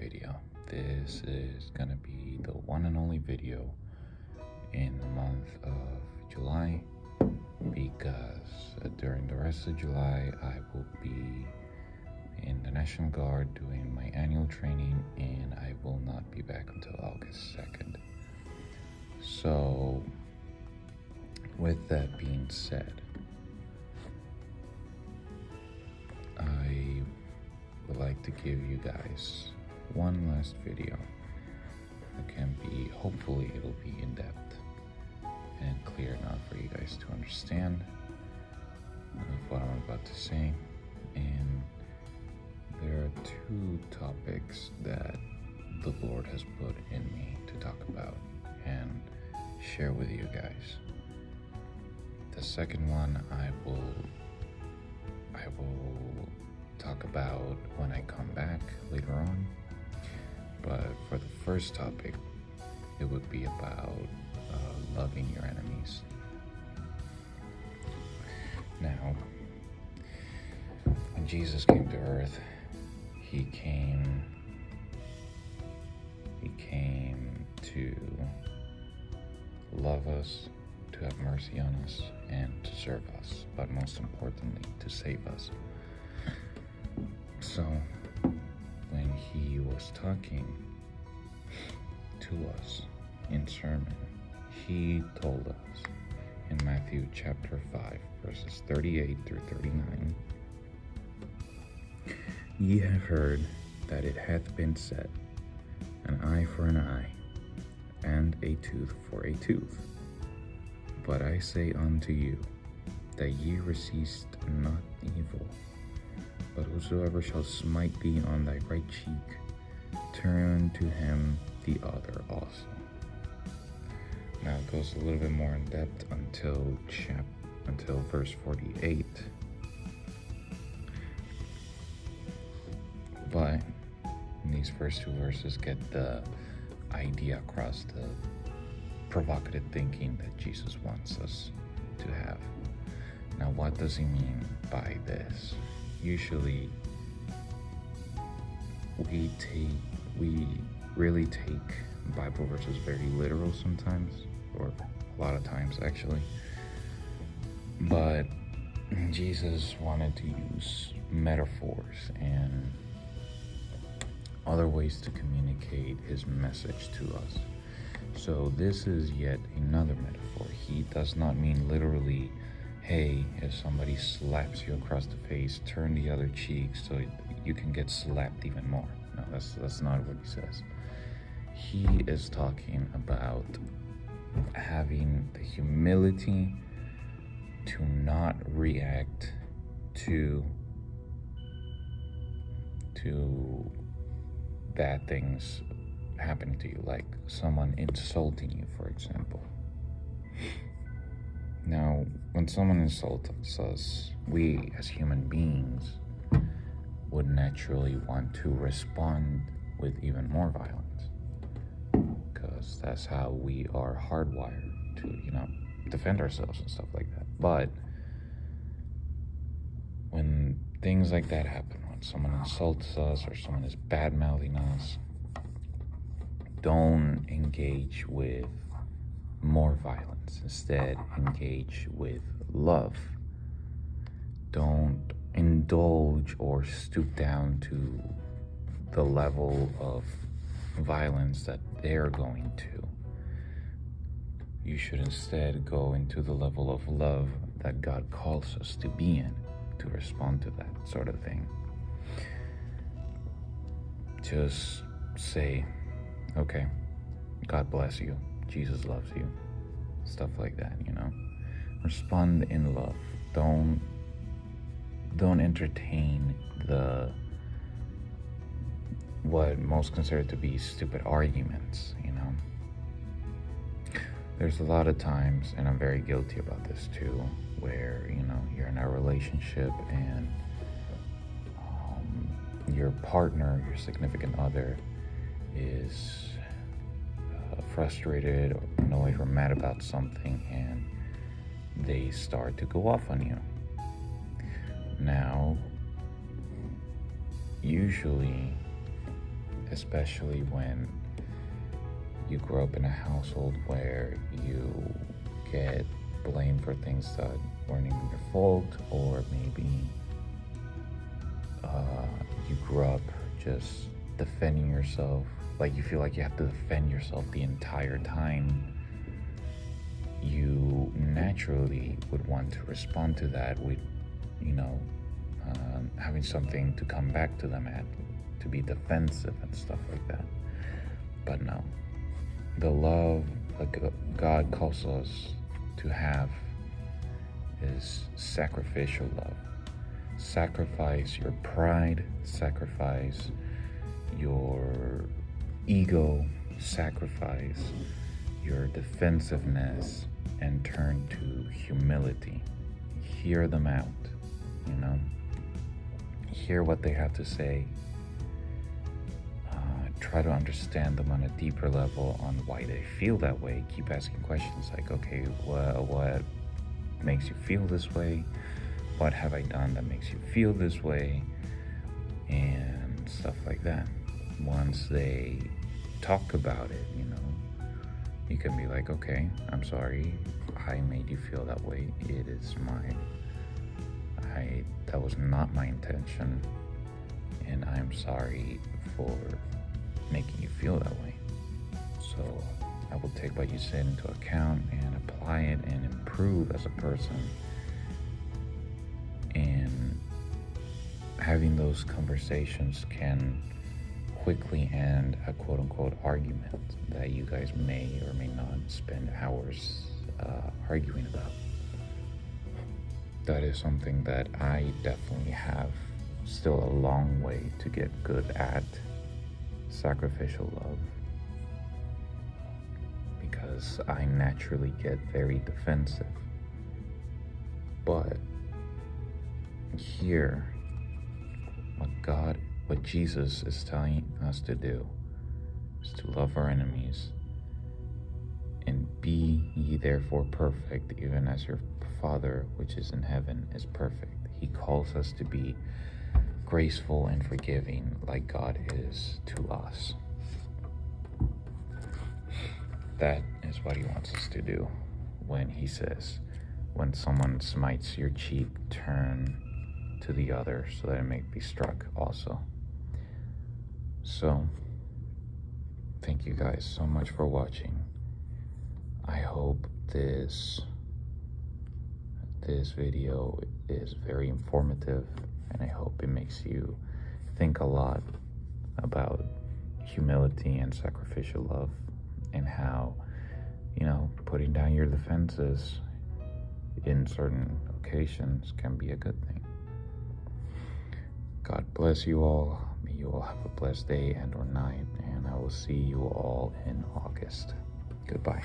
video. This is gonna be the one and only video in the month of July because during the rest of July I will be in the National Guard doing my annual training and I will not be back until August 2nd. So with that being said, I would like to give you guys one last video. It can be, hopefully it'll be in depth and clear enough for you guys to understand what I'm about to say. And there are two topics that the Lord has put in me to talk about and share with you guys. The second one I will talk about when I come back later on. But for the first topic, it would be about loving your enemies. Now, when Jesus came to earth, he came to love us, to have mercy on us, and to serve us, but most importantly, to save us. So, when he was talking to us in sermon, he told us in Matthew chapter 5, verses 38 through 39, "Ye have heard that it hath been said, an eye for an eye, and a tooth for a tooth. But I say unto you, that ye resist not evil, but whosoever shall smite thee on thy right cheek, turn to him the other also." Now it goes a little bit more in depth until verse 48. But these first two verses get the idea across, the provocative thinking that Jesus wants us to have. Now, what does he mean by this? Usually, we really take Bible verses very literal sometimes, or a lot of times actually. But Jesus wanted to use metaphors and other ways to communicate his message to us. So this is yet another metaphor. He does not mean literally, hey, if somebody slaps you across the face, turn the other cheek so you can get slapped even more. No, that's not what he says. He is talking about having the humility to not react to bad things happening to you, like someone insulting you, for example. Now, when someone insults us, we as human beings would naturally want to respond with even more violence, because that's how we are hardwired to, defend ourselves and stuff like that. But when things like that happen, when someone insults us or someone is bad-mouthing us, don't engage with more violence. Instead, engage with love. Don't indulge or stoop down to the level of violence that they're going to. You should instead go into the level of love that God calls us to be in, to respond to that sort of thing. Just say, okay, God bless you, Jesus loves you, stuff like that, Respond in love. Don't entertain what most consider to be stupid arguments, There's a lot of times, and I'm very guilty about this too, where, you're in a relationship and your partner, your significant other, is frustrated or annoyed or mad about something, and they start to go off on you. Now, usually especially when you grow up in a household where you get blamed for things that weren't even your fault, or maybe you grew up just defending yourself, like you feel like you have to defend yourself the entire time. You naturally would want to respond to that with, having something to come back to them at, to be defensive and stuff like that. But no, the love that God calls us to have is sacrificial love. Sacrifice your pride, sacrifice your ego, sacrifice your defensiveness, and turn to humility. Hear them out, hear what they have to say. Try to understand them on a deeper level on why they feel that way. Keep asking questions like, okay, what makes you feel this way? What have I done that makes you feel this way? And stuff like that. Once they talk about it, you can be like, okay, I'm sorry, I made you feel that way. That was not my intention, and I'm sorry for making you feel that way. So I will take what you said into account and apply it and improve as a person. And having those conversations can quickly end a quote-unquote argument that you guys may or may not spend hours arguing about. That is something that I definitely have still a long way to get good at, sacrificial love, because I naturally get very defensive. But here, what Jesus is telling us to do is to love our enemies, and be ye therefore perfect, even as your Father which is in heaven is perfect. He calls us to be graceful and forgiving like God is to us. That is what he wants us to do when he says, when someone smites your cheek, turn to the other so that it may be struck also. So, thank you guys so much for watching. I hope this video is very informative, and I hope it makes you think a lot about humility and sacrificial love, and how, putting down your defenses in certain occasions can be a good thing. God bless you all. May you all have a blessed day and or night, and I will see you all in August. Goodbye.